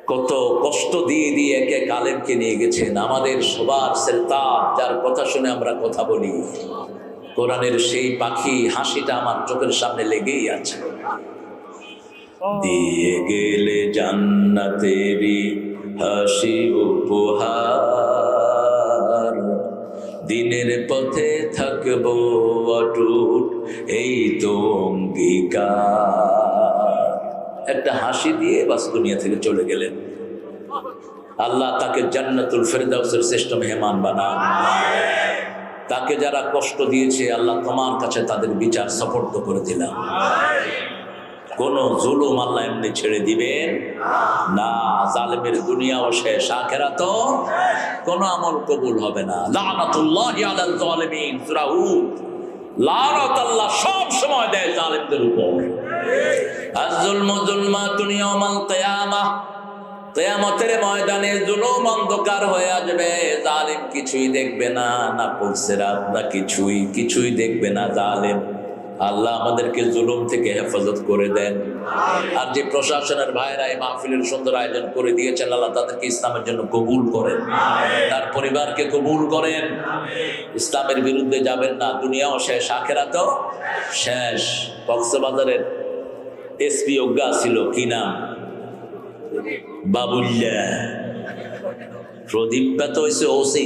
কত কষ্ট দিয়ে দিয়ে এক এক আলেমকে নিয়ে গেছেন। আমাদের সবার সেলতান, যার কথা শুনে আমরা কথা বলি, কোরআনের সেই পাখি হাসিটা আমার চোখের সামনে লেগেই আছে। দিয়ে গেলে জান্নাতেরি হাসি উপহার, দিনের পথে থাকবো অটুট এই তো অঙ্গীকার। একটা হাসি দিয়ে বাস দুনিয়া থেকে চলে গেলেন। আল্লাহ তাকে জান্নাতুল ফেরদাউসের শ্রেষ্ঠ মেহমান বানান। তাকে যারা কষ্ট দিয়েছে আল্লাহ তোমার কাছে তাদের বিচার সুপর্দ করে দিলাম। কোন জুলুম আল্লাহ এমনি ছেড়ে দিবেন না। জালেমের দুনিয়াও শেষ, আখিরাতও কোন আমল কবুল হবে না। লানাতুল্লাহি আলাল জালিমিন, সূরা হুদ। লানত আল্লাহ সব সময় দেয় জালেমদের উপর। আয-যুলমু যুলমাতুন ইয়াউমাল কিয়ামাহ, কিয়ামতের ময়দানে জুলুম অন্ধকার হয়ে আসবে। জালিম কিছুই দেখবে না, না পুলসিরাত না কিছুই দেখবে না জালিম। আল্লাহ আমাদেরকে জুলুম থেকে হেফাজত করে দেন। আর যে প্রশাসনের ভাইরা এই মাহফিলের সুন্দর আয়োজন করে দিয়েছেন, আল্লাহ তাদেরকে ইসলামের জন্য কবুল করেন, তার পরিবারকে কবুল করেন। ইসলামের বিরুদ্ধে যাবেন না, দুনিয়াও শেষ, আখিরাতও শেষ। কক্সবাজারের এসপি অজ্ঞা ছিল, কি নাম? বাবুল্লা। প্রদীপ তো হয়েছে ওসি।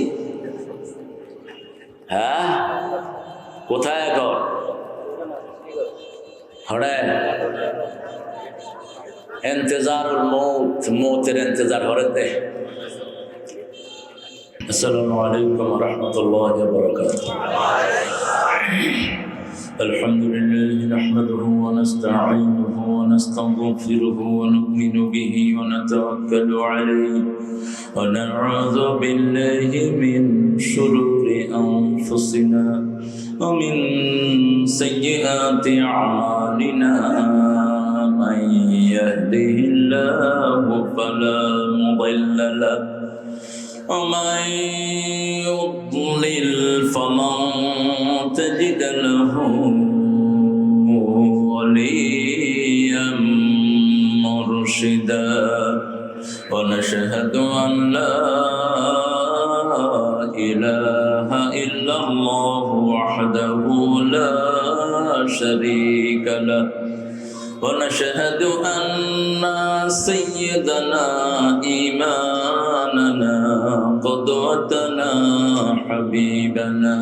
হ্যাঁ, কোথায় এখন? ইন্তজারুল মৌত, মৌতের ইন্তজার হরেতে। আসসালামু আলাইকুম ওয়া রাহমাতুল্লাহি ওয়া বারাকাতুহু। الحمد لله نحمده ونستعينه ونستغفره ونؤمن به ونتوكل عليه ونعوذ بالله من شرور أنفسنا ومن سيئات أعمالنا من يهده الله فلا مضل له ومن يضلل فلن تجد له وليا مرشدا ونشهد أن لا إله إلا الله وحده لا شريك له ونشهد أن سيدنا إمامنا قدوتنا حبيبنا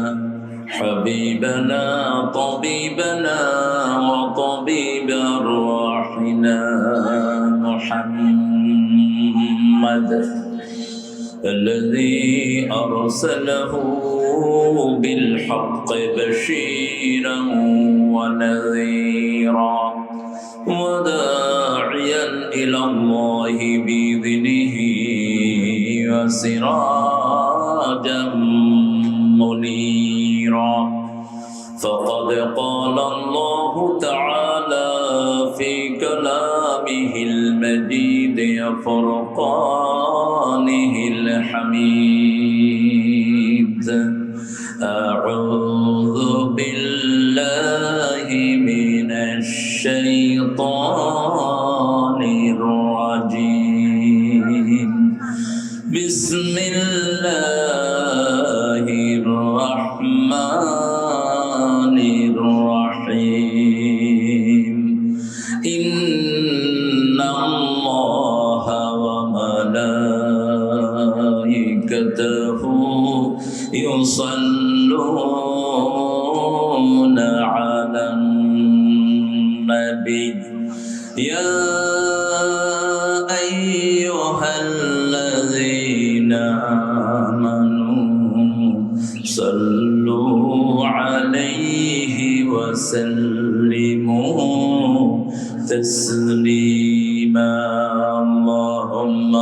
طبيبنا وطبيب أرواحنا محمد الذي أرسله بالحق بشيرا ونذيرا وداعيا إلى الله بإذنه وسراجا منيرا فقد قال الله تعالى في كلامه المجيد وفرقانه الحميد أعوذ بالله من الشيطان الرجيم بسم الله الرحمن الرحيم إن الله وملائكته يصلون على النبي يا أيها الذين آمنوا صلوا عليه وسلموا تسليما اللهم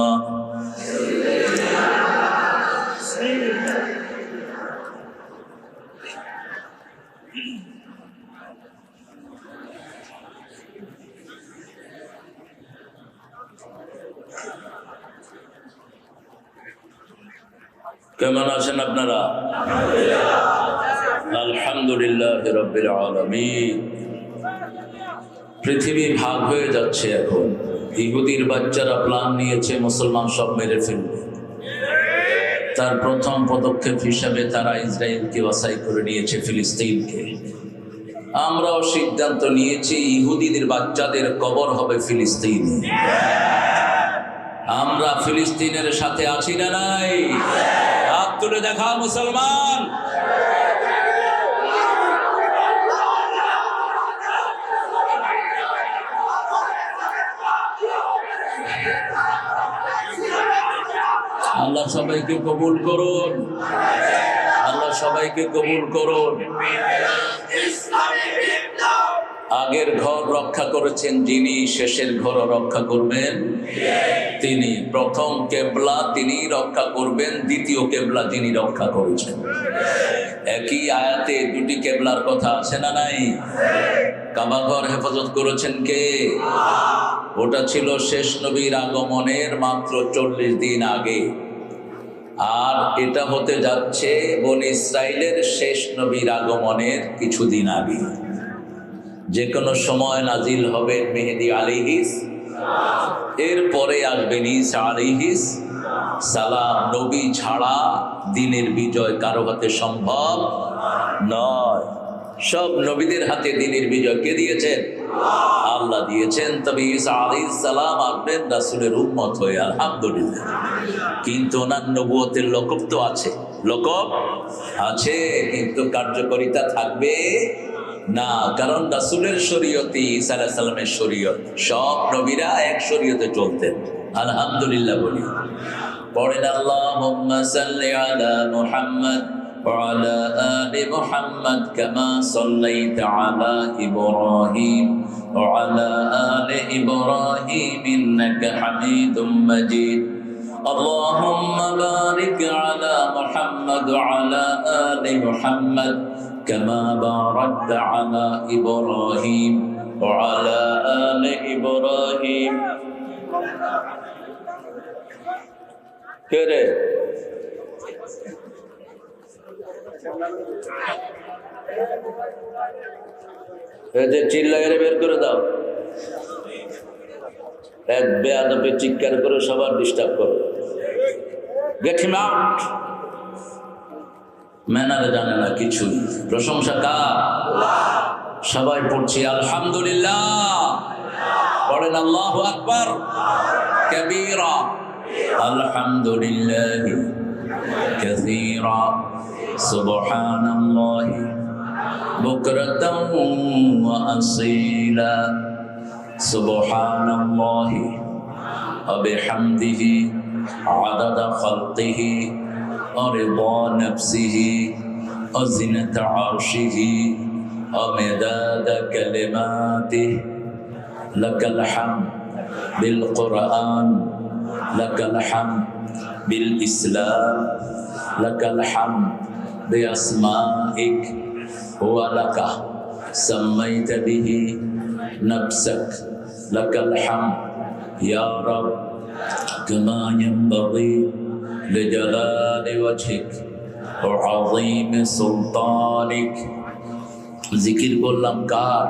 কেমন আছেন আপনারা? আলহামদুলিল্লাহ রাব্বিল আলামিন। পৃথিবী ভাগ হয়ে যাচ্ছে এখন, ইহুদির বাচ্চারা প্ল্যান নিয়েছে মুসলমান সব মেরে ফেলবে। তার প্রথম পদক্ষেপ হিসাবে তারা ইসরায়েলকে বাছাই করে নিয়েছে, ফিলিস্তিনকে। আমরাও সিদ্ধান্ত নিয়েছি ইহুদিদের বাচ্চাদের কবর হবে ফিলিস্তিনে। আমরা ফিলিস্তিনের সাথে আছি না নাই? হাত তুলে দেখা মুসলমান। আল্লাহ সবাইকে কবুল করুন, আল্লাহ সবাইকে কবুল করুন। আগের ঘর রক্ষা করেছেন যিনি, শেষের ঘর রক্ষা করবেন তিনি। প্রথম কেবলা তিনি রক্ষা করবেন, দ্বিতীয় কেবলা যিনি রক্ষা করেছেন। একই আয়াতে দুটি কেবলার কথা আছে না নাই? কাবা ঘর হেফাজত করেছেন কে? ওটা ছিল শেষ নবীর আগমনের মাত্র 40 দিন আগে, আর এটা হতে যাচ্ছে বনী ইসরাইলের শেষ নবীর আগমনের কিছুদিন আগে। যে কোনো সময় নাজিল হবে মেহেদী আলাইহিস, এরপরে আসবেন ঈসা আলাইহিস সালাম। নবী ছাড়া দিনের বিজয় কারো হাতে সম্ভব নয়। সব নবীদের হাতে দিনের বিজয় কে দিয়েছেন? আল্লাহ দিয়েছেন। তবে ঈসা আলাইহিস সালাম আসবেন রাসূলের উম্মত হয়ে, আলহামদুলিল্লাহ। কিন্তু ওনার নবুয়তের লকব তো আছে, লকব আছে, কিন্তু কার্যকারিতা থাকবে না। কারণ রাসূলের শরীয়তে, ঈসা আলাইহিস সালামের শরীয়ত, সব নবীরা এক শরীয়তে চলতেন, আলহামদুলিল্লাহ বলি। পড়েন আল্লাহুম্মা সাল্লি আলা মুহাম্মদ وعلى آل محمد كما صليت على إبراهيم وعلى آل إبراهيم إنك حميد مجيد اللهم بارك على محمد وعلى آل محمد كما باركت على إبراهيم وعلى آل إبراهيم كده চিল্লায় বের করে দাও। এক বেয়াদবে চিৎকার করে সবার ডিস্টার্ব করো। Get him out. ম্যানারে জানে না কিছুই। প্রশংসা কার? সবাই পড়ছি আলহামদুলিল্লাহ। পড়েন আল্লাহু আকবার কাবীরা, আলহামদুলিল্লাহ কাসীরা, সুবহানাল্লাহি বুকরাতান ওয়া আসীলা, সুবহানাল্লাহি ওয়া বিহামদিহি আদাদা খালকিহি ওয়া রিদা নাফসিহি ওয়া জিনাতা আরশিহি ওয়া মিদাদা কালিমাতিহি। লাকাল হামদ বিল কুরআন, লাকাল হামদ বিল ইসলাম, লাকাল হামদ বিআসমাইক ওয়া লাকা সাম্মাইতা বিহি নাফসাক, লাকাল হামদ ইয়া রাব কামা ইয়ানবাগি লিজালালি ওয়াজহিক ওয়া আযীমি সুলতানিক। জিকির করলাম কার?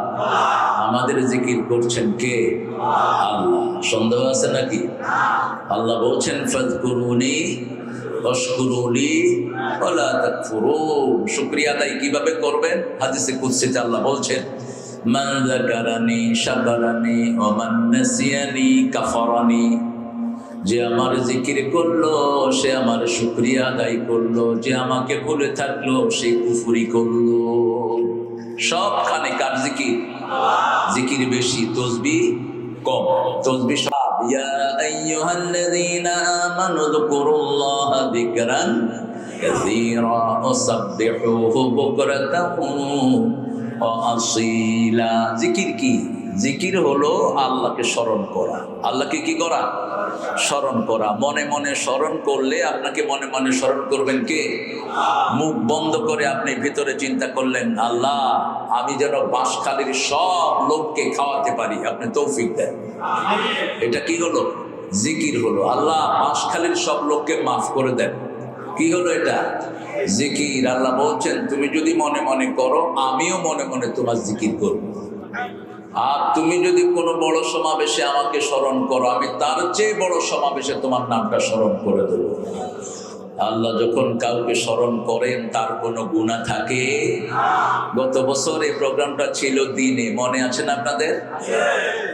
আমাদের জিকির করছেন কে? আল্লাহ। সন্দেহ আছে নাকি? আল্লাহ বলছেন ফাযকুরুনি ওয়াশকুরুলি ওয়ালা তাকফুরুন। শুকরিয়া আদায় কিভাবে করবেন? হাদিসে কুদসিতে আল্লাহ বলছেন মান যাকারানি শাকারানি ওয়া মান নাসিয়ানি কাফারানি। যে আমার জিকির করলো সে আমার শুকরিয়া আদায় করলো, যে আমাকে ভুলে থাকলো সে কুফরি করলো। সবখানে কার জিকির? জিকির বেশি, তসবিহ কম। তসবিহ সব। ইয়া আইয়ুহাল্লাযীনা আমানু যকুরুল্লাহা যিকরান কাসীরা ওয়া সাব্বিহুহু বুকরাতান ওয়া আসীলা। জিকির কি? জিকির হলো আল্লাহকে স্মরণ করা। আল্লাহকে কি করা? স্মরণ করা। মনে মনে স্মরণ করলে আপনাকে মনে মনে স্মরণ করবেন কে? মুখ বন্ধ করে আপনি ভিতরে চিন্তা করলেন আল্লাহ আমি যেন বাঁশখালীর সব লোককে খাওয়াতে পারি, আপনি তৌফিক দেন। এটা কি হলো? জিকির হলো। আল্লাহ বাঁশখালীর সব লোককে মাফ করে দেন। কি হলো এটা? জিকির। আল্লাহ বলছেন তুমি যদি মনে মনে করো আমিও মনে মনে তোমার জিকির করব। আর তুমি যদি কোনো বড় সমাবেশে আমাকে স্মরণ করো, আমি তার চেয়ে বড় সমাবেশে তোমার নামটা স্মরণ করে দেব। আল্লাহ যখন কাউকে স্মরণ করেন তার কোনো গুনাহ থাকে? গত বছর এই প্রোগ্রামটা ছিল দিনে, মনে আছেন আপনাদের?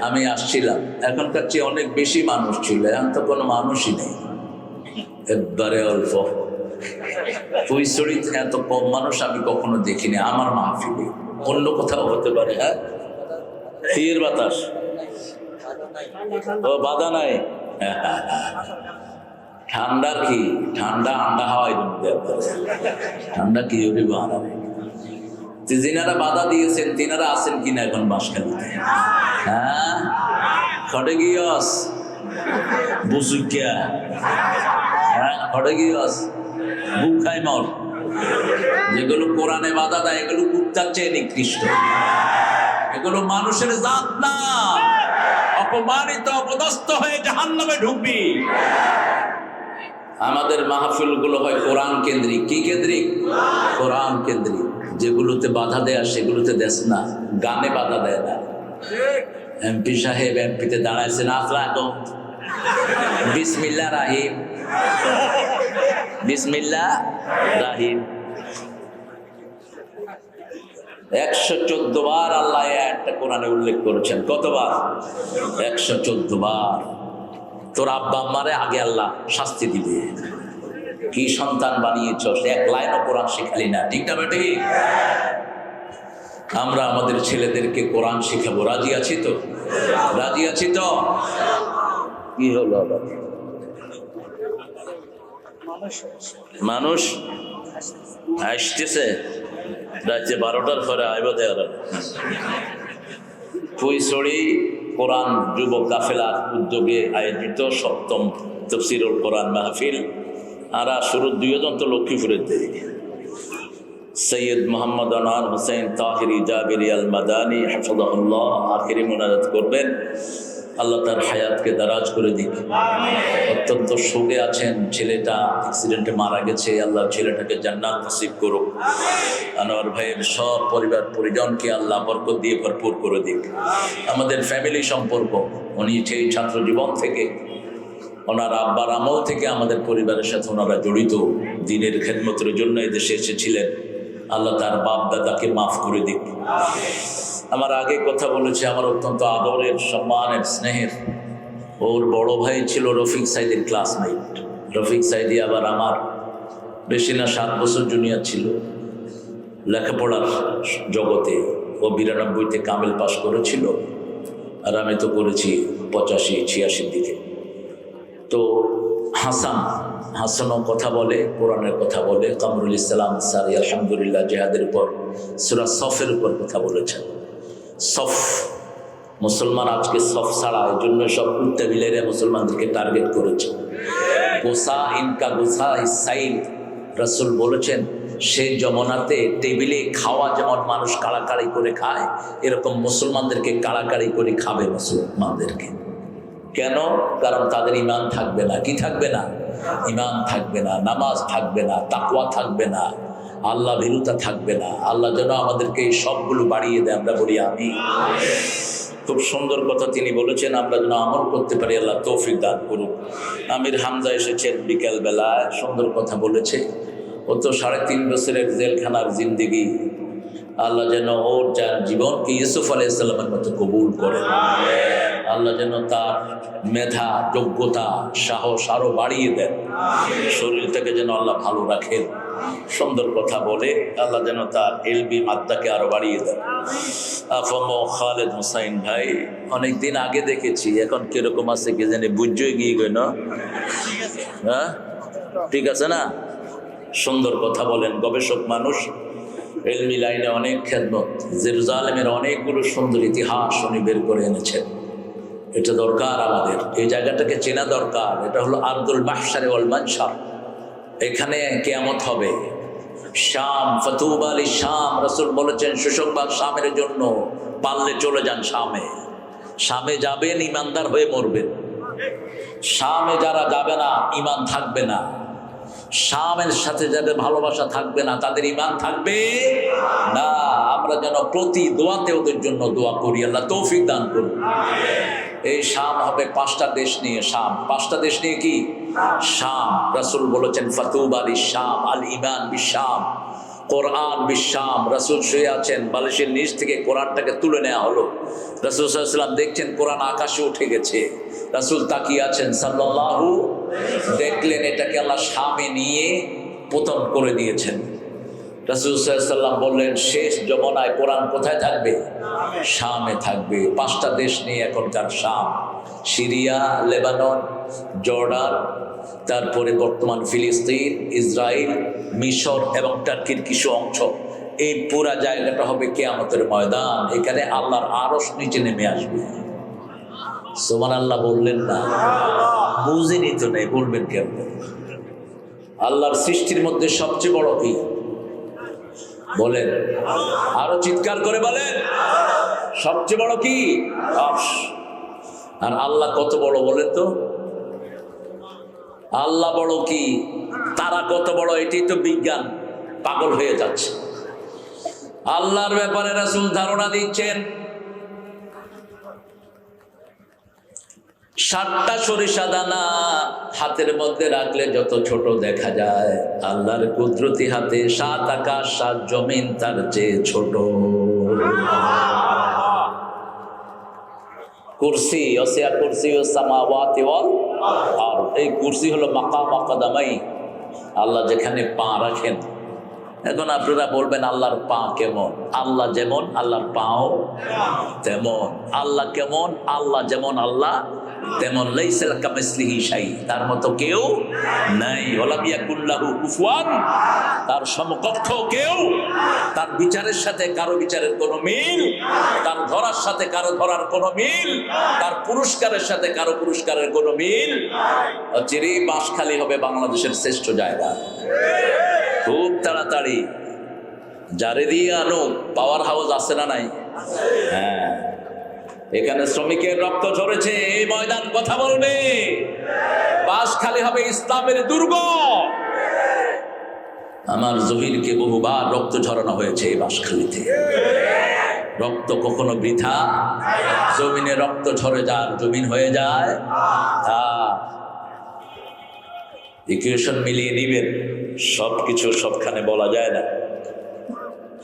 আমি আসছিলাম, এখনকার চেয়ে অনেক বেশি মানুষ ছিল, এখন তো কোনো মানুষই নেই, একবারে অল্প। ফুলছড়িতে এত কম মানুষ আমি কখনো দেখিনি আমার মাহফিলে। অন্য কোথাও হতে পারে। হ্যাঁ, তীর বাতাস, ও বাধা নাই। ঠান্ডার কি ঠান্ডা, আন্ডা হাওয়াই ঠান্ডা কি হবে বাড়াবে। যিনারা বাধা দিয়েছেন তিনারা আছেন কিনা এখন বাঁশখালীতে? হ্যাঁ, খড়ে গিয়স বুসুকিয়া, হ্যাঁ খড়ে গিয়স বুখাই মর। যেগুলো কোরআনে বাধা দেয় এগুলো কুত্তার চেয়ে নিকৃষ্ট, এগুলো মানুষের জাত না। অপমানিত অপদস্থ হয়ে জাহান্নামে ঢুকবি। আমাদের মাহফিল গুলো হয় কোরআন কেন্দ্রিক। কি কেন্দ্রিক? কোরআন কেন্দ্রিক। যেগুলোতে বাধা দেয় সেগুলোতে দেশ না, গানে বাধা দেয় না। এমপি সাহেব এমপিতে দাঁড়াইছেন, আসলাম বিসমিল্লাহ রাহিম, বিসমিল্লাহ রাহিম। 114 বার আল্লাহ একটা কোরআনে উল্লেখ করেছেন। কতবার? 114 বার। তোর আব্বা আম্মারে আগে আল্লাহ শাস্তি দিবে। কি সন্তান বানিয়েছ, এক লাইনও কোরআন শিখালি না, ঠিক না বেটি? আমরা আমাদের ছেলেদেরকে কোরআন শিখাবো, রাজি আছি তো? রাজি আছি তো? কি হলো আবার? মানুষ আসতেছে রাতে 12টার পরে আইব দেওয়ার। ফুলছড়ি কোরআন যুব কাফেলার উদ্যোগে আয়োজিত 7ম তাফসীরুল কোরআন মাহফিল। আর শুরুর 2 জন তো লক্ষ্মীপুরের দিকে, সৈয়দ মোহাম্মদ আনোয়ার হোসেন তাহিরি জাবিরি আল মাদানী হাফিজাহুল্লাহ আখিরি মুনাজাত করবেন। আল্লাহ তার হায়াতকে দারাজ করে দিক। অত্যন্ত শোকে আছেন, ছেলেটা অ্যাক্সিডেন্টে মারা গেছে। আল্লাহ ছেলেটাকে জান্নাত নসিব করুক। আনোয়ার ভাইয়ের সব পরিবার পরিজনকে আল্লাহ বরকত দিয়ে ভরপুর করে দিক। আমাদের ফ্যামিলি সম্পর্ক, উনি সেই ছাত্র জীবন থেকে, ওনার আব্বার আমল থেকে আমাদের পরিবারের সাথে ওনারা জড়িত। দ্বীনের খেদমতের জন্য এদেশে এসেছিলেন। আল্লাহ তার বাপ দাদাকে মাফ করে দিক। আমার আগে কথা বলেছে, আমার অত্যন্ত আদরের, সম্মানের, স্নেহের ওর বড় ভাই ছিল রফিক সাইদের ক্লাসমেট। রফিক সাইদি আবার আমার বেশি না 7 বছর জুনিয়র ছিল লেখাপড়ার জগতে। ও 92-তে কামেল পাস করেছিল, আর আমি তো করেছি 85-86 দিকে। তো হাসানও কথা বলে, কোরআনের কথা বলে। কামরুল ইসলাম সারি আলহামদুলিল্লাহ জেহাদের উপর সূরা সফের উপর কথা বলেছেন। সফ, মুসলমান আজকে সফ ছাড়া, এই জন্য সব কুত্তাবিলাইরা মুসলমানদেরকে টার্গেট করেছে। গোসা ইনকা গোসা ইসাইল, রাসূল বলেছেন সেই যমুনাতে টেবিলে খাওয়া যেমন মানুষ কাড়াকাড়ি করে খায়, এরকম মুসলমানদেরকে কাড়াকাড়ি করে খাবে মুসলমানদেরকে। কেন? কারণ তাদের ইমান থাকবে না। কি থাকবে না? ইমান থাকবে না, নামাজ থাকবে না, তাকওয়া থাকবে না, আল্লাহ ভীরুতা থাকবে না। আল্লাহ যেন আমাদেরকে এই সবগুলো বাড়িয়ে দেয়, আমরা বলি আমিন। খুব সুন্দর কথা তিনি বলেছেন, আমরা যেন আমল করতে পারি, আল্লাহ তৌফিক দান করুক। আমির হামজা এসেছেন বিকেল বেলায়, সুন্দর কথা বলেছে। ও তো 3.5 বছরের জেলখানার জিন্দেগি, আল্লাহ যেন ওর যার জীবনকে ইউসুফ আলাইহিস সালামের মতো কবুল করেন। আল্লাহ যেন তার মেধা, যোগ্যতা, সাহস আরো বাড়িয়ে দেন। শরীরটাকে যেন আল্লাহ ভালো রাখেন। সুন্দর কথা বলে আল্লাহ যেন তার এলবি মাত্রাকে আরো বাড়িয়ে দেন। আফম খালেদ হুসাইন ভাই অনেকদিন আগে দেখেছি, এখন কিরকম আছে কি জানি, বুঝই গিয়ে গেল। হ্যাঁ, ঠিক আছে না? সুন্দর কথা বলেন, গবেষক মানুষ, এলমি লাইনে অনেক খেদমত। জেরুজালেমের অনেকগুলো সুন্দর ইতিহাস উনি বের করে এনেছেন। এটা দরকার আমাদের, এই জায়গাটাকে চেনা দরকার। এটা হলো আরদুল মাহশার ওয়াল মানশার, এখানে কিয়ামত হবে। শাম, ফাতুবা লি শাম, রাসূল বলেছেন সুসংবাদ শামের জন্য, পারলে চলে যান শামে। শামে যাবেন, ইমানদার হয়ে মরবেন। শামে যারা যাবে না, ইমান থাকবে না। শামের সাথে যাদের ভালোবাসা থাকবে না তাদের ঈমান থাকবে না। আমরা যেন প্রতি দোয়াতে ওদের জন্য দোয়া করি, আল্লাহ তৌফিক দান করুন। এই শাম হবে 5টা দেশ নিয়ে। শাম 5টা দেশ নিয়ে কি? শাম। রাসূল বলেছেন ফাতুবা লিশ-শাম, আল ঈমান বিশ-শাম, কোরআন বিশ-শাম। রাসূল শুয়ে আছেন, বালিশের নিচ থেকে কোরআনটাকে তুলে নেওয়া হলো। রাসূল সাল্লাল্লাহু আলাইহি ওয়াসাল্লাম দেখছেন কোরআন আকাশে উঠে গেছে। রাসূল তাকিয়ে আছেন সাল্লাল্লাহু, দেখলেন এটাকে আল্লাহ শামে নিয়ে পতন করে দিয়েছেন। রাসূল সাল্লাল্লাহু আলাইহি ওয়াসাল্লাম বললেন শেষ যমনায় কোরআন কোথায় থাকবে? শামে থাকবে। 5টা দেশ নিয়ে এখনকার শাম, সিরিয়া, লেবানন, জর্ডান, তারপরে বর্তমান ফিলিস্তিন, ইসরায়েল, মিশর এবং টার্কির কিছু অংশ। এই পুরা জায়গাটা হবে কিয়ামতের ময়দান। এখানে আল্লাহর আরশ নিচে নেমে আসবে। সুবহানাল্লাহ বললেন না? বুঝেনি তো নেই, বলবেন কেমন? আল্লাহর সৃষ্টির মধ্যে সবচেয়ে বড় কি বলেন? আরো চিৎকার করে বলেন, সবচেয়ে বড় কি? আরশ। আর আল্লাহ কত বড় বলেন তো? আল্লাহ বড় কি, তারা কত বড়, এটাই তো বিজ্ঞান পাগল হয়ে যাচ্ছে। আল্লাহর ব্যাপারে রাসূল ধারণা দিচ্ছেন 7টা সরিষা দানা হাতের মধ্যে রাখলে যত ছোট দেখা যায়, আল্লাহর কুদরতি হাতে 7 আকাশ 7 জমিন তার চেয়ে ছোট। কুরসি ওয়াসিয়া কুরসিয়ুস সামাওয়াতি ওয়াল আরদ। এই কুরসি হলো মাকাম কদমাই, আল্লাহ যেখানে পা রাখেন। এখন আপনারা বলবেন আল্লাহর পা কেমন? আল্লাহ যেমন আল্লাহর পাও তেমন। আল্লাহ কেমন? আল্লাহ যেমন আল্লাহ তেমন। লাইসা কামিসলিহি শাই, তার মতো কেউ নাই। ওয়ালাম ইয়াকুল লাহু কুফুয়ান, তার সমকক্ষ কেউ। তার বিচারের সাথে কারো বিচারের কোনো মিল, তার ধরার সাথে কারো ধরার কোনো মিল, তার পুরস্কারের সাথে কারো পুরস্কারের কোনো মিল। চিরি বাঁশখালী হবে বাংলাদেশের শ্রেষ্ঠ জায়গা। খুব তাড়াতাড়ি যারে দিয়ে আনো, পাওয়ার হাউস আছে না নাই? হ্যাঁ, এখানে শ্রমিকের রক্ত ঝরেছে, এই ময়দান কথা বলবে। বাঁশখালী হবে ইসলামের দুর্গ। আমার জহিরকে বহুবার রক্ত ঝরানো হয়েছে এই বাঁশখালীতে। রক্ত কখনো বৃথা, জমিনে রক্ত ঝরে যার জমিন হয়ে যায় তা। ইকুয়েশন মিলিয়ে নিবেন, সবকিছু সবখানে বলা যায় না।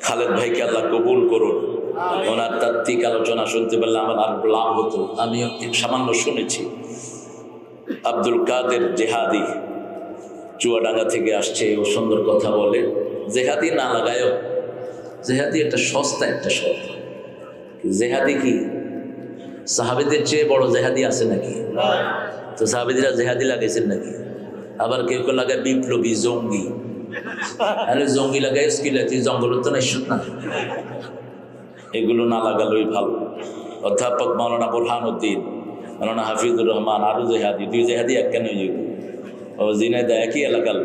খালেদ ভাইকে আল্লাহ কবুল করুন। ওনার তাত্ত্বিক আলোচনা শুনতে পারলে আমার আর লাভ হতো। আমি সামান্য শুনেছি। আব্দুল কাদের জেহাদি চুয়াডাঙ্গা থেকে আসছে, ও সুন্দর কথা বলে। জেহাদি না লাগায়ও, জেহাদি একটা সস্তা একটা শব্দ। জেহাদি কি সাহাবীদের চেয়ে বড় জেহাদি আছে নাকি? তো সাহাবীরা জেহাদি লাগাইছেন নাকি? আবার কেউ কেউ লাগায় বিপ্লবী, জঙ্গি। আরে জঙ্গি লাগাই তুই জঙ্গল তো নাই না, এগুলো না লাগালোই ভালো। অধ্যাপক মাওলানা বুরহানুদ্দিন, মাওলানা হাফিজুর রহমান, আরো জেহাদি, 2 জেহাদি এক কেন? ও জিনাইদা একই এলাকার।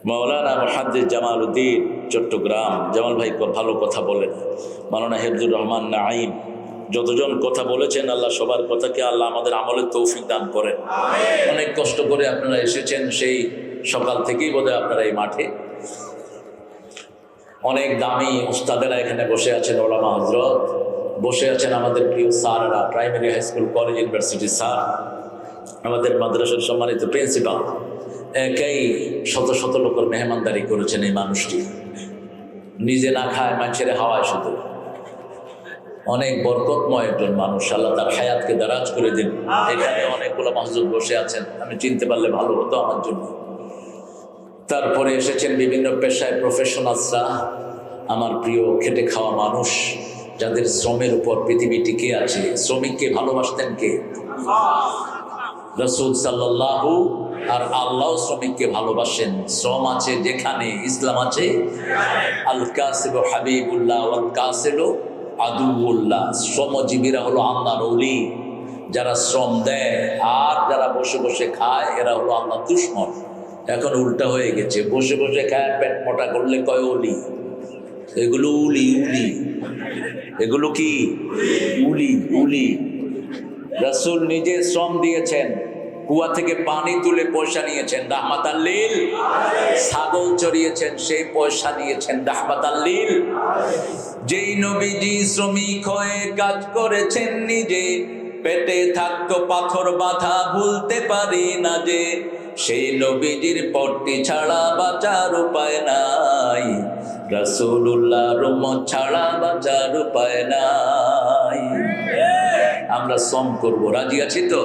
মাওলানা মুহাদ্দিস জামাল উদ্দিন চট্টগ্রাম, জামাল ভাই ভালো কথা বলেন। মাওলানা হেফজুর রহমান নাঈম, যতজন কথা বলেছেন, আল্লাহ সবার কথাকে আল্লাহ আমাদের আমলের তৌফিক দান করেন। অনেক কষ্ট করে আপনারা এসেছেন, সেই সকাল থেকেই বোধহয় আপনারা এই মাঠে। অনেক দামি উস্তাদেরা এখানে বসে আছেন, ওলামা হযরত বসে আছেন, আমাদের প্রিয় স্যাররা, primary, high school, college, university sir, আমাদের মাদ্রাসার সম্মানিত প্রিন্সিপাল। একাই শত শত লোকের মেহমানদারি করেছেন এই মানুষটি। নিজে না খায়, মানুষের হাওয়ায় শুধু। অনেক বরকতময় একজন মানুষ, আল্লাহ তার হায়াতকে দারাজ করে দিন। এখানে অনেকগুলো মাহজুদ বসে আছেন, আমি চিনতে পারলে ভালো হতো আমার জন্য। তারপরে এসেছেন বিভিন্ন পেশায় প্রফেশনালসরা, আমার প্রিয় খেটে খাওয়া মানুষ, যাদের শ্রমের উপর পৃথিবী টিকে আছে। শ্রমিককে ভালোবাসতেন কে? রাসূল সাল্লাল্লাহু। আর আল্লাহ শ্রমিককে ভালোবাসেন। শ্রম আছে যেখানে, ইসলাম আছে। আল কাসিবু হাবিবুল্লাহ ওয়াল কাসিলু আদুউল্লাহ। শ্রমজীবীরা হলো আল্লাহর ওলি। যারা শ্রম দেয় আর যারা বসে বসে খায়, এরা হলো আল্লাহর দুশমন। এখন উল্টা হয়ে গেছে, বসে বসে খায়, পেট মোটা করলে কয় ওলি। এগুলো উলি, উলি, এগুলো কি? উলি, উলি। রাসূল নিজে শ্রম দিয়েছেন, কুয়া থেকে পানি তুলে পয়সা নিয়েছেন রাহমাতাল লিল, ছাগল চড়িয়েছেন সেই পয়সা নিয়েছেন রাহমাতাল লিল। যেই নবীজি শ্রমিক হয়ে কাজ করেছেন নিজে, পেটে থাকতো পাথর বাঁধা ভুলতে পারি না যে, সেই নবীজির পট্টি ছাড়া বাঁচার উপায় নাই, রাসূলুল্লাহর উম্মত ছাড়া বাঁচার উপায় নাই। আমরা শ্রম করব, রাজি আছি তো?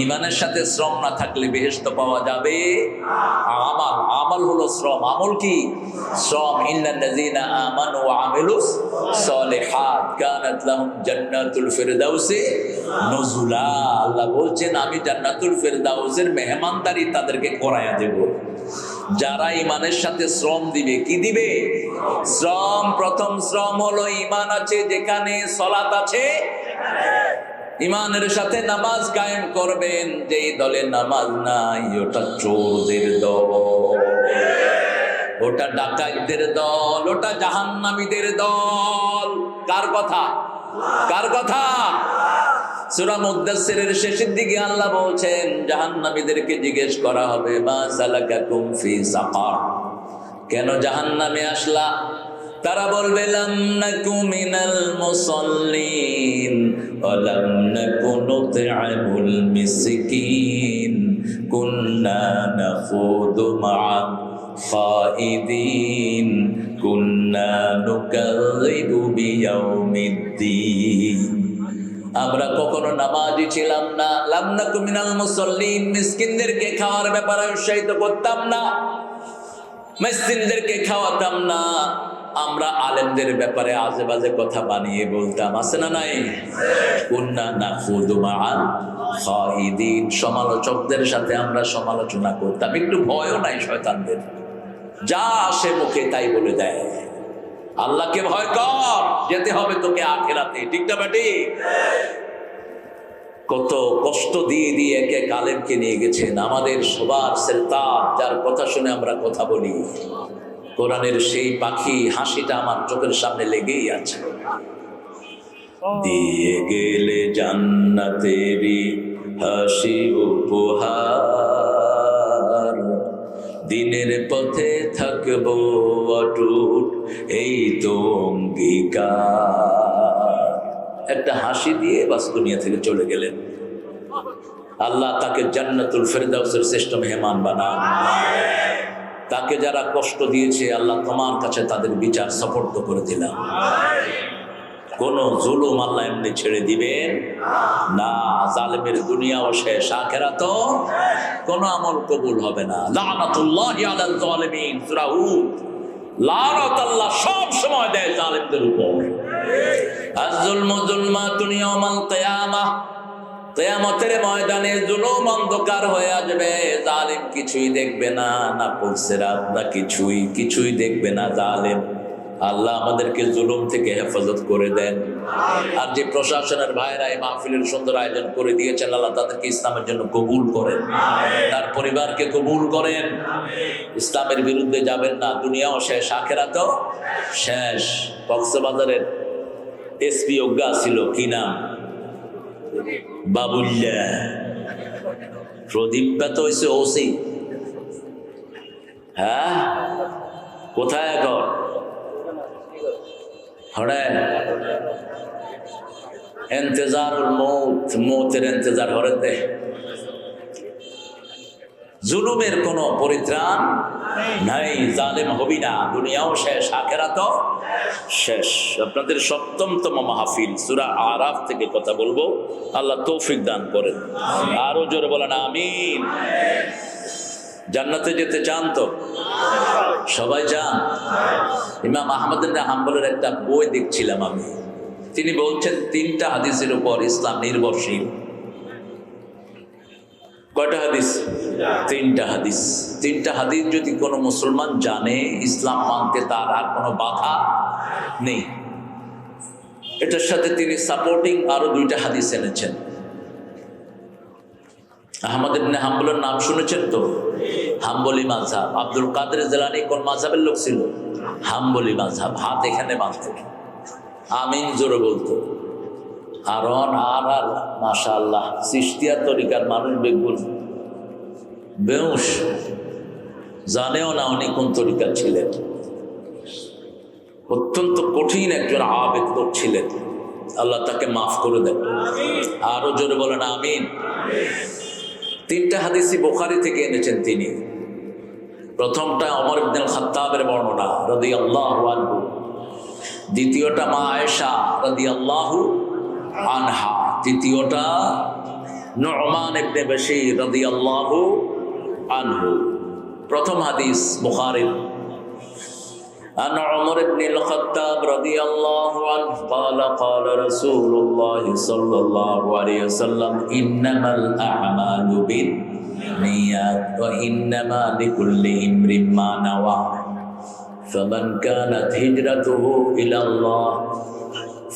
ইমানের সাথে শ্রম না থাকলে বেহেশত পাওয়া যাবে? আমাল, আমাল হলো শ্রম। আমল কি? শ্রম। ইন্নাল্লাযীনা আমানু ওয়া আমিলুস সলিহাত কানাত লাহুম জান্নাতুল ফিরদাউসি নুজুলা। আল্লাহ বলছেন আমি জান্নাতুল ফিরদাউসের মেহমানদারি তাদেরকে করায়া দেব যারা ইমানের সাথে শ্রম দিবে। কি দিবে? শ্রম। প্রথম শ্রম হলো ইমান আছে যেখানে, সালাত আছে। ইমানের সাথে নামাজ কায়েম করবেন। যেই দলে নামাজ নাই ওটা চোরদের দল, ওটা ডাকাতদের দল, ওটা জাহান্নামীদের দল। কার কথা? কার কথা? সূরা মুদ্দাসসিরের শেষের দিকে আল্লাহ বলছেন জাহান্নামীদেরকে জিজ্ঞেস করা হবে মা সালাকাকুম ফি সাকার, কেন জাহান্নামে আসলা? তারা বলবে লাম নাকু মিনাল মুসাল্লিন ওয়া লাম নাকু নুত'আমুল মিসকিন কুন্না নাখুদু মা'a খাইদিন কুন্না নুকাযযিবু বিয়াউমিদ্দিন। আমরা কখনো নামাজি ছিলাম না। লাম নাকু মিনাল মুসাল্লিন, মিসকিনদেরকে খাওয়ার ব্যাপারে উৎসাহিত করতাম না, মিসকিনদেরকে খাওয়াতাম না। আমরা আলেমদের ব্যাপারে আজে বাজে কথা বানিয়ে বলতাম, আছে না নাই? কুন্না নাখুদু মা'আল খাইদিন, সমালোচকদের সাথে আমরা সমালোচনা করতাম। একটু ভয়ও নাই শয়তানদের, যা আসে মুখে তাই বলে দেয়। আল্লাহকে ভয় কর, যেতে হবে তোকে আখিরাতে। ঠিক না বেটি? কত কষ্ট দিয়ে দিয়ে এক এক আলেমকে নিয়ে গেছেন আমাদের সবার সেলতান, যার কথা শুনে আমরা কথা বলি। কোরআনের সেই পাখি হাসিটা আমার চোখের সামনে লেগেই আছে। দিয়ে গেলে জান্নাতেরই হাসি উপহার, দিনের পথে থাকবো অটুট এই তো অঙ্গীকার। একটা হাসি দিয়ে বাস দুনিয়া থেকে চলে গেলেন। আল্লাহ তাকে জান্নাতুল ফিরদাউসের শ্রেষ্ঠ মেহমান বানান। তাকে যারা কষ্ট দিয়েছে আল্লাহ তোমার কাছে তাদের বিচার সুপর্দ করে দিলাম। কোন জুলুম আল্লাহ এমনি ছেড়ে দিবেন না। জালেমের দুনিয়াও শেষ, আখিরাতও কোন আমল কবুল হবে না। লানাতুল্লাহি আলাল জালিমিন, সূরা হুদ। লানত আল্লাহ সব সময় দেয় জালেমদের উপর। আয-যুলমু যুলমাতুন ইয়াউমাল কিয়ামাহ, কিয়ামতের ময়দানে জুলুম অন্ধকার হয়ে আসবে। জালিম কিছুই দেখবে না, না পুলসিরাত না কিছুই দেখবে না জালিম। আল্লাহ আমাদেরকে জুলুম থেকে হেফাজত করে দেন। আর যে প্রশাসনের ভাইরা এই মাহফিলের সুন্দর আয়োজন করে দিয়েছেন, আল্লাহ তাদেরকে ইসলামের জন্য কবুল করেন, তার পরিবারকে কবুল করেন। ইসলামের বিরুদ্ধে যাবেন না, দুনিয়াও শেষ আখিরাতও শেষ। কক্সবাজারের এসপি অজ্ঞা ছিল, কি নাম? বাবুল্লা। প্রদীপটা তো হয়েছে ওসি। হ্যাঁ, কোথায় এখন? ইন্তজারুল মৌত, মৌতের ইন্তজার হরেতে। জুলুমের কোনো পরিত্রাণ নাই, জালেম হবি না, দুনিয়াও শেষ আখিরাতও শেষ। আপনাদের ৭ম মাহফিল সূরা আরাফ থেকে কথা বলবো, আল্লাহ তৌফিক দান করেন। আরো জোরে বলেন আমিন। জান্নাতে যেতে চান তো? সবাই চান? ইমাম আহমদ ইবনে হাম্বলের একটা বই দেখছিলাম আমি, তিনি বলছেন 3টা হাদিসের উপর ইসলাম নির্ভরশীল। কয়টা হাদিস? 3টা হাদিস। 3টা হাদিস যদি কোনো মুসলমান জানে, ইসলাম মানতে তার আর কোনো বাধা নেই। এটার সাথে তিনি সাপোর্টিং আরো 2টা হাদিস এনেছেন। আহমদ ইবনে হাম্বলের নাম শুনেছেন তো? হাম্বলি মাযহাব। আব্দুল কাদের জিলানী কোন মাযহাবের লোক ছিল? হাম্বলি মাযহাব। হাত এখানে বাঁধত, আমিন জোরে বলতো। আর মাশাআল্লাহ চিশতিয়া তরিকার মানুষ বেগুন বেউস জানেও না উনি কোন তরিকার ছিলেন। অত্যন্ত কঠিন একজন আবেগ লোক ছিলেন, আল্লাহ তাকে মাফ করে দেন। আরো জোরে বলেন আমিন। 3টা হাদিসই বুখারী থেকে এনেছেন তিনি। প্রথমটা ওমর ইবনে খাত্তাবের বর্ণনা রাদিয়াল্লাহু আনহু, দ্বিতীয়টা মা আয়েশা রাদিয়াল্লাহু আনহা, তৃতীয়টা নু'মান ইবনে বাশীর রাদিয়াল্লাহু আনহু। প্রথম হাদিস বুখারীর। عن عمر بن الخطاب رضي الله عنه قال قال رسول الله صلى الله عليه وسلم إنما الأعمال بالنيات وإنما لكل امرئ ما نوى فمن كانت هجرته إلى الله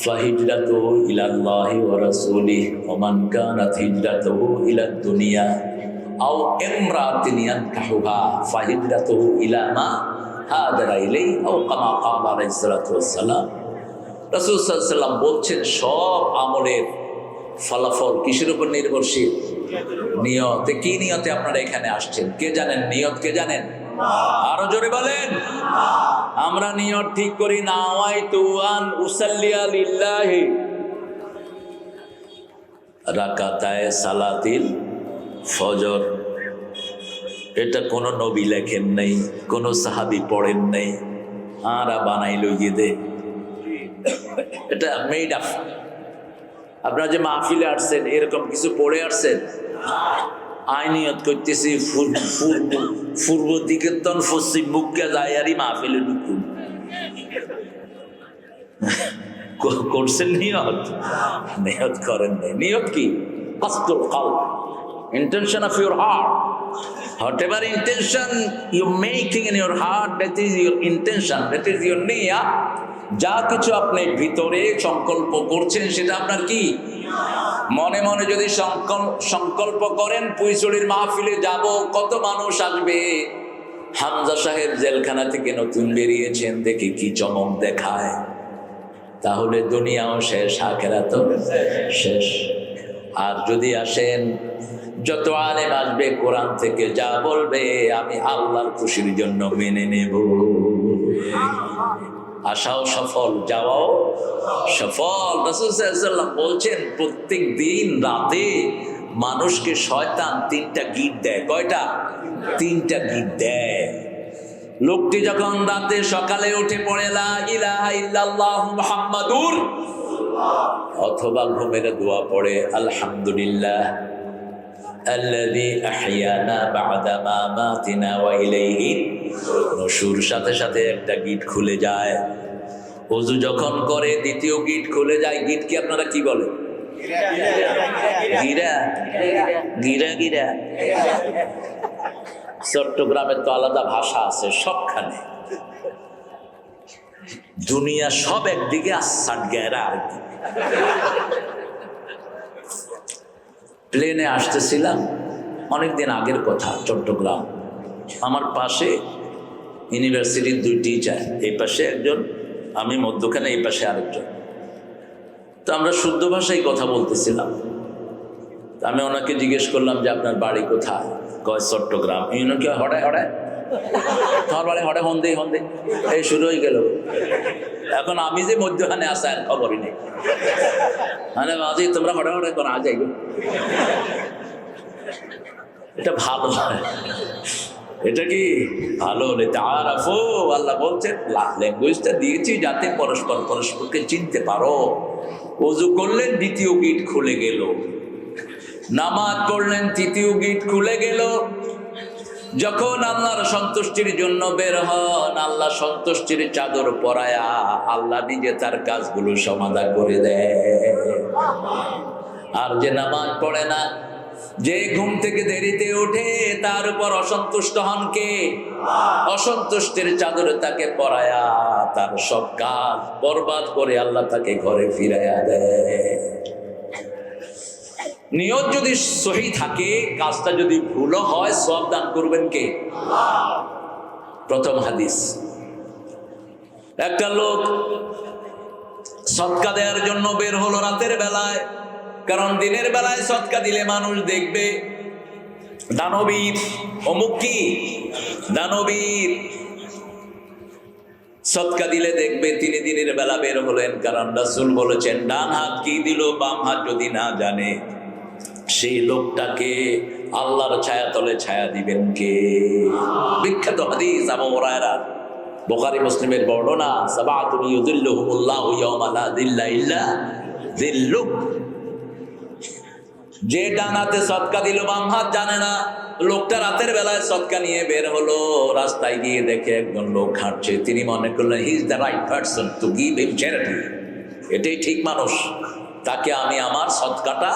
فهجرته إلى الله ورسوله ومن كانت هجرته إلى الدنيا أو امرأة ينكحها فهجرته إلى ما হাজারা ইলাইহি আও কামা ক্বালা আলাইহিস সালাতু ওয়াস সালাম। রাসূল সাল্লাল্লাহু আলাইহি ওয়াসাল্লাম বলছেন সব আমলের ফলাফল কিসের উপর নির্ভরশীল? নিয়তে। কি নিয়তে আপনারা এখানে আসছেন? কে জানেন নিয়ত? কে জানেন? আরো জোরে বলেন। আমরা নিয়ত ঠিক করি নাওয়াইতু আন উসাল্লিয়া লিল্লাহি রাকাতায়ে সালাতিল ফজর। এটা কোনো নবী লেখেন নাই, কোনো সাহাবী পড়েন নাই, আরা বানাইল দে, এটা মেড আপ। আপনারা যে মাহফিলে আসছেন এরকম কিছু পড়ে আসছেন? আইনিয়ত করতেছি পূর্ব দিকে তন পশ্চিম মুখকে যায় আরই মাহফিলে ঢুকুন, করছেন নিয়ত? নিয়ত করেন নাই। নিয়ত কি? কসদুল কলব, intention of your heart. Whatever intention you're making in your heart, that is your intention, that is your niyyah. যা কিছু আপনি ভিতরে সংকল্প করছেন সেটা আপনার কি? মনে মনে যদি সংকল্প করেন পুইচড়ির মাহফিলে যাব, কত মানুষ আসবে, হামজা সাহেব জেলখানা থেকে নতুন বেরিয়েছেন, দেখে কি চমক দেখায়, তাহলে দুনিয়াও শেষ, আখিরাতও শেষ। আর যদি আসেন যত আলেম আসবে কোরআন থেকে যা বলবে আমি আল্লাহর খুশির জন্য মেনে নেব, আশাও সফল, যাওয়াও সফল। রাসূল সাল্লাল্লাহু আলাইহি ওয়াসাল্লাম বলছেন প্রত্যেক দিন রাতে মানুষকে শয়তান 3টা গিট দেয়। কয়টা? 3টা গিট দেয়। লোকটি যখন রাতে সকালে উঠে পড়ে লা ইলাহা ইল্লাল্লাহ মুহাম্মাদুর, অথবা ঘুমের দোয়া পড়ে আলহামদুলিল্লাহ আল্লাযী আহইয়ানা বা'দা মা মাতিনা ওয়া ইলাইহি নুশুর, সাথে সাথে একটা গিট খুলে যায়। ওযু যখন করে দ্বিতীয় গিট খুলে যায়। গিট কি আপনারা কি বলেন? গিরা। গিরা গিরা। চট্টগ্রামের তো আলাদা ভাষা আছে সবখানে, দুনিয়া সব একদিকে আসাট গেরা আরেকদিকে। প্লেনে আসতেছিলাম অনেকদিন আগের কথা, চট্টগ্রাম। আমার পাশে ইউনিভার্সিটির 2 টিচার, এই পাশে একজন, আমি মধ্যখানে, এই পাশে আরেকজন। তো আমরা শুদ্ধ ভাষায় কথা বলতেছিলাম। আমি ওনাকে জিজ্ঞেস করলাম যে আপনার বাড়ি কোথায়? কয় চট্টগ্রাম। ইউনিকে হঠাৎ হঠাৎ তোমার বাড়ি হঠাৎ হন্দে হন্দে, এই শুরু হয়ে গেল। এখন আমি যে মধ্যখানে আসা আর খবরই নেই, মানে মাঝে তোমরা হঠাৎ হঠাৎ কোন আ যাইবে। এটা ভালো, এটা কি ভালো? তাআরাফু, আল্লাহ বলছেন ল্যাঙ্গুয়েজটা দিয়েছি যাতে পরস্পর পরস্পরকে চিনতে পারো। ওযু করলেন দ্বিতীয় গিট খুলে গেল, নামাজ পড়লেন তৃতীয় গিট খুলে গেল। যখন আল্লাহর সন্তুষ্টির জন্য বের হন, আল্লাহ সন্তুষ্টির চাদর পরায়া আল্লাহ নিজে তার কাজগুলো সমাধা করে দেয়। আর যে নামাজ পড়ে না, যে ঘুম থেকে দেরিতে ওঠে, তার উপর অসন্তুষ্ট হন কে? অসন্তুষ্টির চাদরে তাকে পরায়া তার সব কাজ বরবাদ করে আল্লাহ তাকে ঘরে ফিরাইয়া দেয়। নিয়ত যদি সহি থাকে, কাজটা যদি ভুলও হয়, সওয়াব দান করবেন কে? প্রথম হাদিস, একটা লোক সদকা দেওয়ার জন্য বের হলো রাতের বেলায়, কারণ দিনের বেলায় সদকা দিলে মানুষ দেখবে দানবীর, অমুক কি দানবীর, সদকা দিলে দেখবে। তিনি দিনের বেলা বের হলেন, কারণ রাসূল বলেছেন ডান হাত কি দিল বাম হাত যদি না জানে, সেই লোকটাকে আল্লাহর ছায়া তলে ছায়া দিবেন কে? বিখ্যাত হাদিস আবু হুরায়রা, বুখারী মুসলিমের বর্ণনা, সাবাতুন ইউযিল্লুহুমুল্লাহু ইয়াওমা লা যিল্লা ইল্লা যিল্লুহ। যে ডান হাতে সদকা দিল বাম হাত জানে না, লোকটা রাতের বেলায় সদকা নিয়ে বের হলো, রাস্তায় গিয়ে দেখে একজন লোক হাঁটছে। তিনি মনে করলেন he is the right person to give him charity, এটাই ঠিক মানুষ, তাকে আমি আমার সদকাটা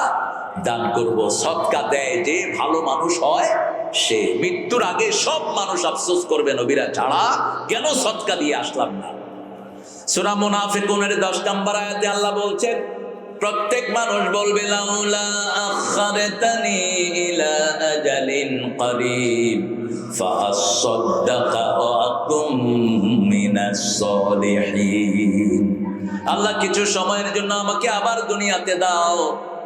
দান করব। সদকা দেয় যে ভালো মানুষ হয় সে মৃত্যুর আগে সব মানুষ আফসোস করবে নবীরা ছাড়া, কেন সদকা দিয়ে আসলাম না। সূরা মুনাফিকুনের 10 নম্বর আয়াতে আল্লাহ বলছেন প্রত্যেক মানুষ বলবে লাউলা আখারতানি ইলা আজালিন করিব ফাআসাদদাকা ওয়া আকুম মিনাস সলিহিন। আল্লাহ কিছু সময়ের জন্য আমাকে আবার দুনিয়াতে দাও,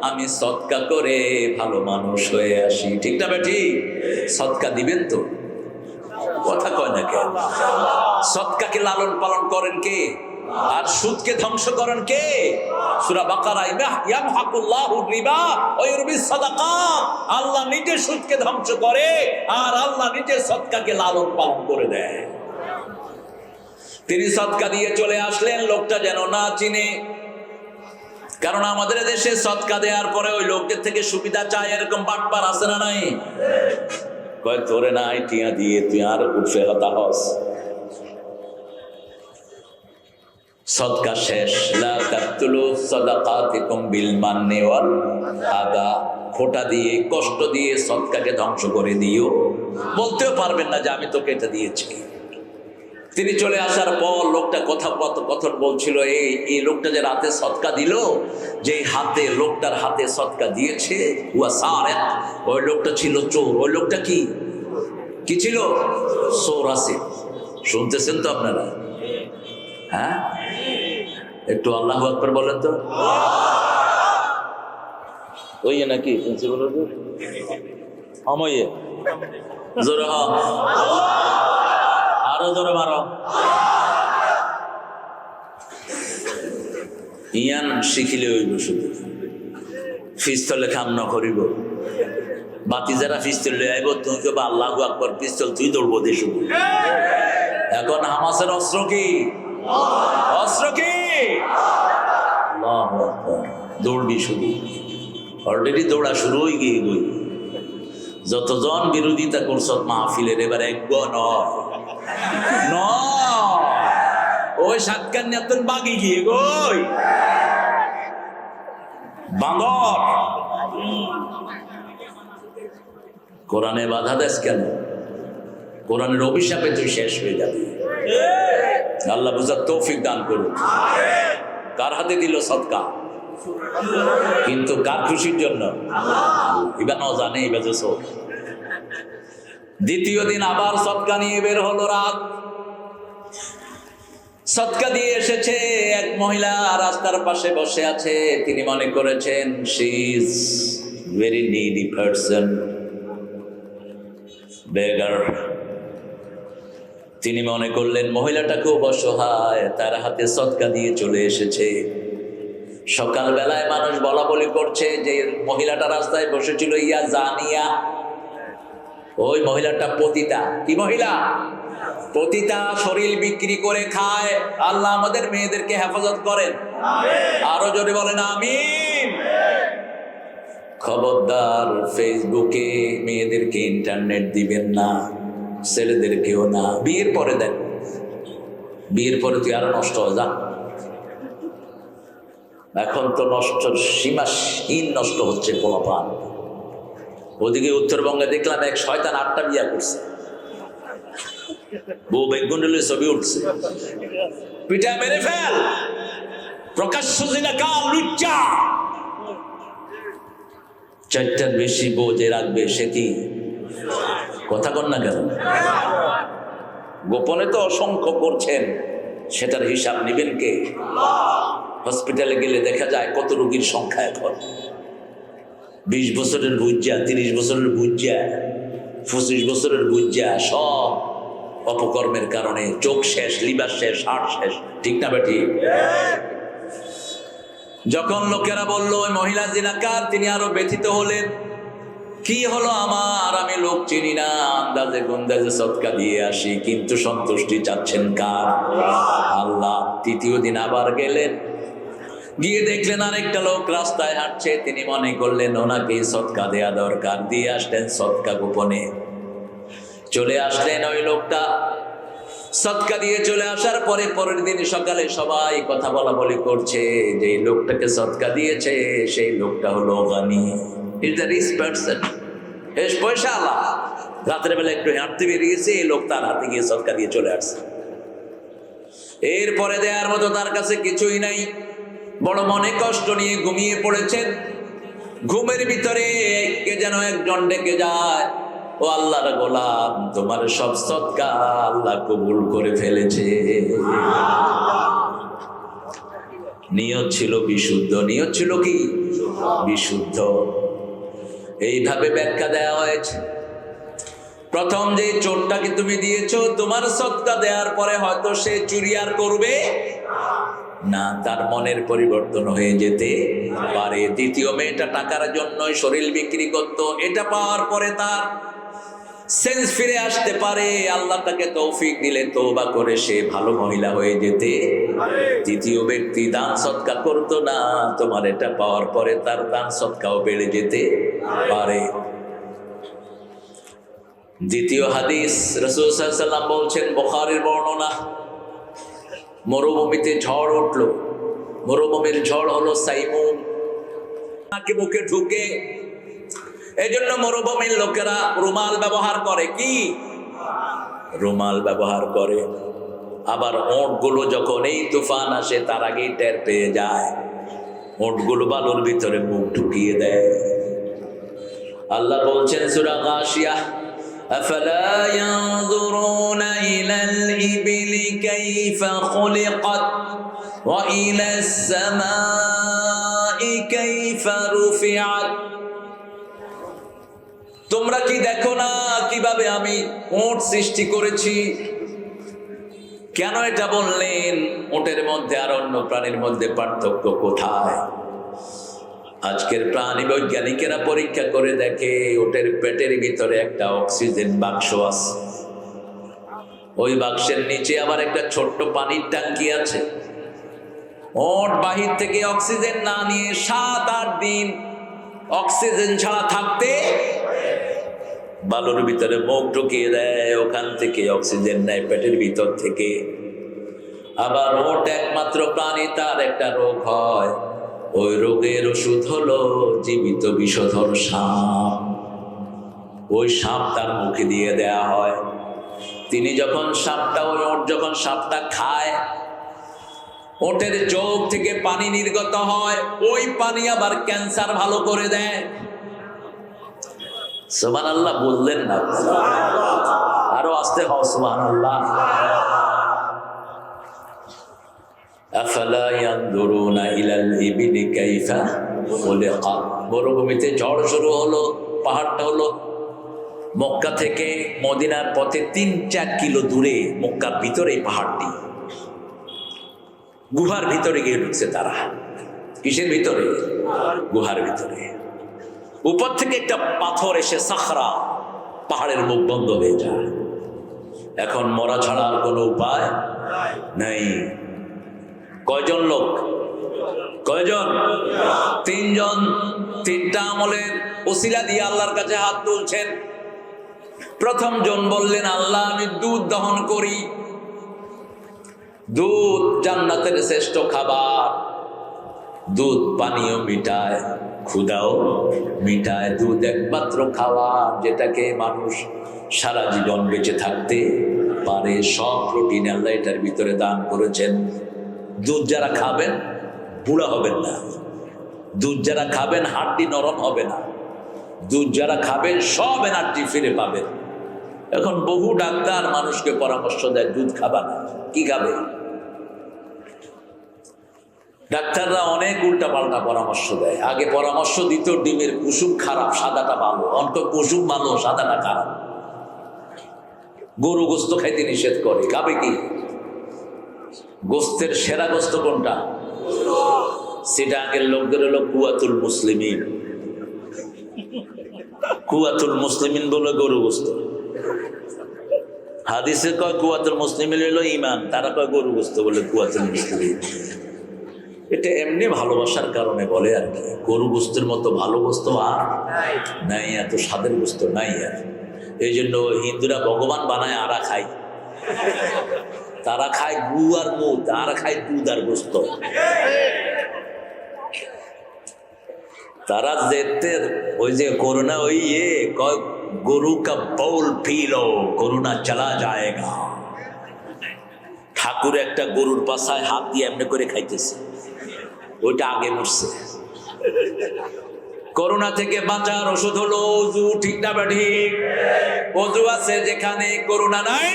আমি সদকা করে ভালো মানুষ হয়ে আসি। ঠিক না বেটি? সদকা দিবেন তো? কথা কয় না কেন? সদকাকে লালন পালন করেন কে? আর সুদকে ধ্বংস করেন কে? সূরা বাকারায় ইয়ামহাকুল্লাহু রিবা ওয়া ইউরবিস সাদাকাত, আল্লাহ নিজে সুদকে ধ্বংস করে আর আল্লাহ নিজে সদকাকে লালন পালন করে দেয়। তিনি সদকা দিয়ে চলে আসলেন, লোকটা যেন না চিনে, কারণ আমাদের দেশে সদকা দেওয়ার পরে ওই লোকদের থেকে সুবিধা চায়, এরকম বাটপার আছে না নাই? কয় তোরে নাই টিয়া দিয়ে তুই আর উঠে হতা হস। সদকা শেষ, লা তাকতুলু সাদাকাতিকুম বিল মান্নি ওয়াল আদা, খোটা দিয়ে কষ্ট দিয়ে সদকাকে ধ্বংস করে দিও। বলতেও পারবেন না যে আমি তোকে এটা দিয়েছি। তিনি চলে আসার পর লোকটা কথা বলছিল, এই লোকটা যে রাতে সদকা দিল, যে হাতে লোকটার হাতে সদকা দিয়েছে হুয়া সারিক, ওই লোকটা ছিল চোর। ওই লোকটা কি ছিল? চোর আছে। শুনতেছেন তো আপনারা? হ্যাঁ, একটু আল্লাহু আকবার বলেন তো। ওই নাকি প্রিন্সিপাল আময়ে জোরে হ, আরো জোরে মারো। ইয়ান শিখিলে হইব, শুধু পিস্তলে কাম ন করিব। বাতি যারা পিস্তল লয়ে আইব তুমি কেবা আল্লাহু আকবার, পিস্তল তুই দৌড়বো দে শুধু। এখন হামাসের অস্ত্র কি? অস্ত্র কি? আল্লাহু আকবার, দৌড়বি শুধু। অলরেডি দৌড়া শুরু হয়ে গিয়ে গই। যতজন বিরোধিতা করছ মাহফিলের, এবার এক ওই সাতকান নেতন বাগি গিয়ে গই বাঁদর। কোরআনে বাধা দেশ কেন? কোরআনের অভিশাপে তুই শেষ হয়ে যাবে। আল্লাহ বুঝার তৌফিক দান করুন। কার হাতে দিল সদকা? কিন্তু কার খুশির জন্য? এবার ন জানে এবার। দ্বিতীয় দিন আবার সদকা নিয়ে বের হলো রাত। সদকা দিয়ে এসেছে, এক মহিলা রাস্তার পাশে বসে আছে। তিনি মনে করেছেন she is very needy person, beggar. তিনি মনে করলেন মহিলাটা খুব অসহায়, তার হাতে সদকা দিয়ে চলে এসেছে। সকালবেলায় মানুষ বলা বলি করছে যে মহিলাটা রাস্তায় বসেছিল ইয়া জানিয়া, ওই মহিলাটা পতিতা। কি মহিলা? পতিতা, শরীর বিক্রি করে খায়। আল্লাহ আমাদের মেয়েদেরকে হেফাজত করেন, আরো জোরে বলেন আমিন। খবরদার ফেসবুকে মেয়েদেরকে ইন্টারনেট দিবেন না, ছেলেদেরকেও না। বিয়ের পরে দেন, বিয়ের পরে তুই আরো নষ্ট হয়ে যা। এখন তো নষ্ট, সীমাহীন নষ্ট হচ্ছে পোলাপান। ওদিকে উত্তরবঙ্গে দেখলাম এক শয়তান 8টা বিয়া করছে, বউ বেগুন্ডলের ছবি উঠছে। পিঠা মেরে ফেল, প্রকাশ্য জিনা কাল লুচ্চা। 4টার বেশি বউ যে রাখবে সে কি? কথা কন না কেন? গোপনে তো অসংখ্য করছেন, সেটার হিসাব নিবেন কে? হসপিটালে গেলে দেখা যায় কত রোগীর সংখ্যা এখন। 20 বছরের বুঝা, 30 বছরের বুঝা, 25 বছরের বুঝা, সব অপকর্মের কারণে চোখ শেষ, লিভার শেষ, হার্ট শেষ। ঠিক না বেটি? যখন লোকেরা বলল ওই মহিলা জিনাকার, তিনি আরো ব্যথিত হলেন। কি হলো আমার, আমি লোক চিনি না, আন্দাজে গুন্দাজে সদকা দিয়ে আসি, কিন্তু সন্তুষ্টি চাচ্ছেন কার? আল্লাহ। তৃতীয় দিন আবার গেলেন, গিয়ে দেখলেন আরেকটা লোক রাস্তায় হাঁটছে। তিনি মনে করলেন ওনাকে সদকা দেয়া দরকার, দিয়ে আসলেন সদকা গোপনে। চলে আসলেন ওই লোকটা, সদকা দিয়ে চলে আসার পরে পরের দিন সকালে সবাই কথা বলা বলি করছে যে এই লোকটাকে সদকা দিয়েছে সেই লোকটা হলো Ghani, is the rich person, বেশ পয়সা আলা। রাতের বেলা একটু হাঁটতে বেরিয়েছে, এই লোক তার হাতে গিয়ে সদকা দিয়ে চলে আসছে। এরপরে দেওয়ার মতো তার কাছে কিছুই নাই, বড় মনে কষ্ট নিয়ে ঘুমিয়ে পড়েছেন। ঘুমের ভিতরে কে যেন একজন ডেকে যায়, ও আল্লাহর গোলাম, তোমার সব সদকা আল্লাহ কবুল করে ফেলেছে। নিয়ত ছিল বিশুদ্ধ, নিয়ত ছিল কি? বিশুদ্ধ। এইভাবে ব্যাখ্যা দেওয়া হয়েছে। প্রথম যে চোরটাকে তুমি দিয়েছো, তোমার সদকা দেওয়ার পরে হয়তো সে চুরি আর করবে না, তার মনের পরিবর্তন হয়ে যেতে পারে। দ্বিতীয় মেয়েটা টাকার জন্যই শরীর বিক্রি করত, এটা পাওয়ার পরে তার সেন্স ফিরে আসতে পারে, আল্লাহ তাকে তৌফিক দিলে তওবা করে সে ভালো মহিলা হয়ে যেতে। তৃতীয় ব্যক্তি দান সদকা করতো না, তোমার এটা পাওয়ার পরে তার দান সদকাও বেড়ে যেতে পারে। দ্বিতীয় হাদিস, রাসূল সাল্লাল্লাহু আলাইহি ওয়াসাল্লাম বলছেন, বুখারীর বর্ণনা, মরুভূমিতে ঝড় উঠলো। মরুভূমির ঝড় হলো সাইমুম, নাকি মুখে ঢুকে। এই জন্য মরুভূমির লোকেরা রুমাল ব্যবহার করে। কি? রুমাল ব্যবহার করে। আবার ওঁটগুলো যখন এই তুফান আসে তার আগেই টের পেয়ে যায়, ওঁটগুলো বালুর ভিতরে মুখ ঢুকিয়ে দেয়। আল্লাহ বলছেন সূরা গাশিয়া, أفلا ينظرون إلى الإبل كيف خلقت وإلى السماء كيف رفعت। তোমরা কি দেখো না কিভাবে আমি উট সৃষ্টি করেছি? কেন এটা বললেন? উটের মধ্যে আর অন্য প্রাণীর মধ্যে পার্থক্য কোথায়? আজকের প্রাণী বৈজ্ঞানিকেরা পরীক্ষা করে দেখে ওটের পেটের ভিতরে একটা অক্সিজেন বাক্স আছে, ওই বাক্সের নিচে আবার একটা ছোট্ট পানির ট্যাঙ্কি আছে। ওট বাহির থেকে অক্সিজেন না নিয়ে 7-8 দিন অক্সিজেন ছাড়া থাকতে বালুর ভিতরে মুখ ঢুকিয়ে দেয়, ওখান থেকে অক্সিজেন নেয় পেটের ভিতর থেকে। আবার ওট একমাত্র প্রাণী, তার একটা রোগ হয়, ওই রোগের ওষুধ হলো জীবিত বিষধর সাপ। ওই সাপ তার মুখে দিয়ে দেয়া হয়। তিনি যখন সাপটা, ওই ওট যখন সাপটা খায়, ওটের চোখ থেকে পানি নির্গত হয়, ওই পানি আবার ক্যান্সার ভালো করে দেয়। সুবহানাল্লাহ বললেন না? আরো আস্তে হও সুবহানাল্লাহ। আফালা ইয়ানজুরুনা ইলাল ইবিলি কাইফা খুলিকাত। মরুভূমিতে ঝড় শুরু হলো, পাহাড়টা হলো মক্কা থেকে মদিনার পথে 3-4 কিলো দূরে, মক্কার ভিতরে এই পাহাড়টি। গুহার ভিতরে গিয়ে ঢুকছে তারা। কিসের ভিতরে? গুহার ভিতরে। উপর থেকে একটা পাথর এসে সাখরা, পাহাড়ের মুখ বন্ধ হয়ে যায়। এখন মরা ছাড়া আর কোনো উপায় নাই। কয়জন লোক? কয়জন? 3 জন। 3টা আমলের ওসিলা দিয়ে আল্লাহর কাছে হাত তুলছেন। প্রথম জন বললেন, আল্লাহ আমি দুধ দহন করি। দুধ জান্নাতের শ্রেষ্ঠ খাবার। দুধ পানীয় মিটায়, ক্ষুধাও মিটায়। দুধ একমাত্র খাবার যেটাকে মানুষ সারা জীবন বেঁচে থাকতে পারে। সব প্রোটিন আল্লাহ এটার ভিতরে দান করেছেন। দুধ যারা খাবেন বুড়া হবেন না, দুধ যারা খাবেন হাড্ডি নরম হবে না, দুধ যারা খাবেন সব এনার্জি ফিরে পাবেন। এখন বহু ডাক্তার মানুষকে পরামর্শ দেয় দুধ খাবা না। কি খাবে? ডাক্তাররা অনেক উল্টা পাল্টা পরামর্শ দেয়। আগে পরামর্শ দিত ডিমের কুসুম খারাপ, সাদাটা ভালো। অন্ত কুসুম ভালো, সাদাটা খারাপ। গরু গোস্ত খাইতে নিষেধ করে, খাবে কি? গোস্তের সেরা গোস্ত কোনটা? সেটা আগের লোকদের হলো কুয়াতুল মুসলিমিন। কুয়াতুল মুসলিমিন বলে গরু গোস্ত। হাদিসে কয় কুয়াতুল মুসলিমিন হলো ইমান, তারা কয় গরু গোস্ত বলে কুয়াতুল মুসলিমিন। এটা এমনি ভালোবাসার কারণে বলে আর কি। গরু গোস্তের মতো ভালো গোস্ত আর নাই, এত স্বাদের গোস্ত নাই আর। এই জন্য হিন্দুরা ভগবান বানায় আরা খায়। তারা খায় গু আর মুদ, আর খায় দুধ আর গোস্ত। তারা যেতে ওই যে করোনা ওই কয় গরু কা বউল পি লো, করোনা চলা যায়গা। ঠাকুর একটা গরুর পাছায় হাত দিয়ে এমনি করে খাইতেছে, ওইটা আগে মরছে। করোনা থেকে বাঁচার ওষুধ হলো অজু, ঠিক না ঠিক? অজু আছে যেখানে করোনা নাই,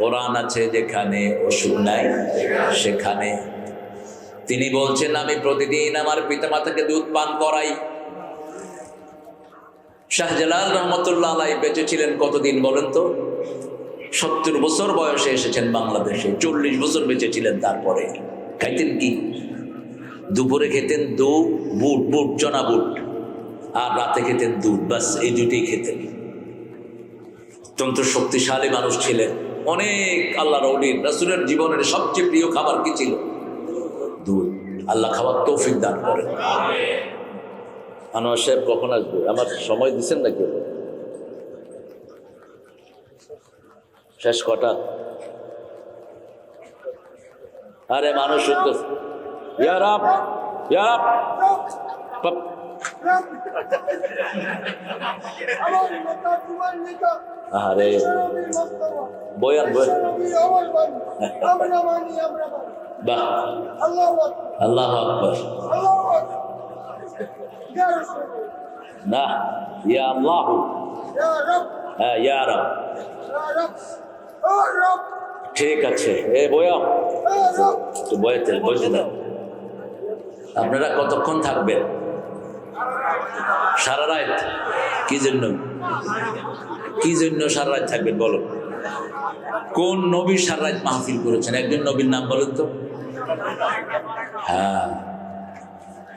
কোরআন আছে যেখানে ওষুধ নাই সেখানে। তিনি বলছেন, আমি প্রতিদিন আমার পিতামাতাকে দুধ পান করাই। শাহজালাল রহমতুল্লাহ আলাইহি বেঁচে ছিলেন কতদিন বলেন তো? 70 বছর বয়সে এসেছেন বাংলাদেশে, 40 বছর বেঁচে ছিলেন। তারপরে খাইতেন কি? দুপুরে খেতেন বুট চনা বুট, আর রাতে খেতেন দুধ, বাস এই দুইটাই খেতেন। অত্যন্ত শক্তিশালী মানুষ ছিলেন। অনেক আল্লাহর ওলি রাসূলের জীবনের সবচেয়ে প্রিয় খাবার কি ছিল? দুধ। আল্লাহ খাওয়ার তৌফিক দান করেন। আনোয়ার সাহেব কখন আসবে? আমার সময় দিচ্ছেন নাকি? শেষ কটা? আরে মানুষ শুনতে আরে বয়ান বাহ, আল্লাহু আকবার। না, ইয়া আল্লাহ, হ্যাঁ ইয়া রাব। ঠিক আছে, এ বয়াম তো বয়াতে বলতে দাও। আপনারা কতক্ষণ থাকবেন? সারা রাত? কি জন্য সারা রাত থাকবেন বলো? কোন নবী সারা রাত মাহফিল করেছেন? একজন নবীর নাম বলেন তো। হ্যাঁ,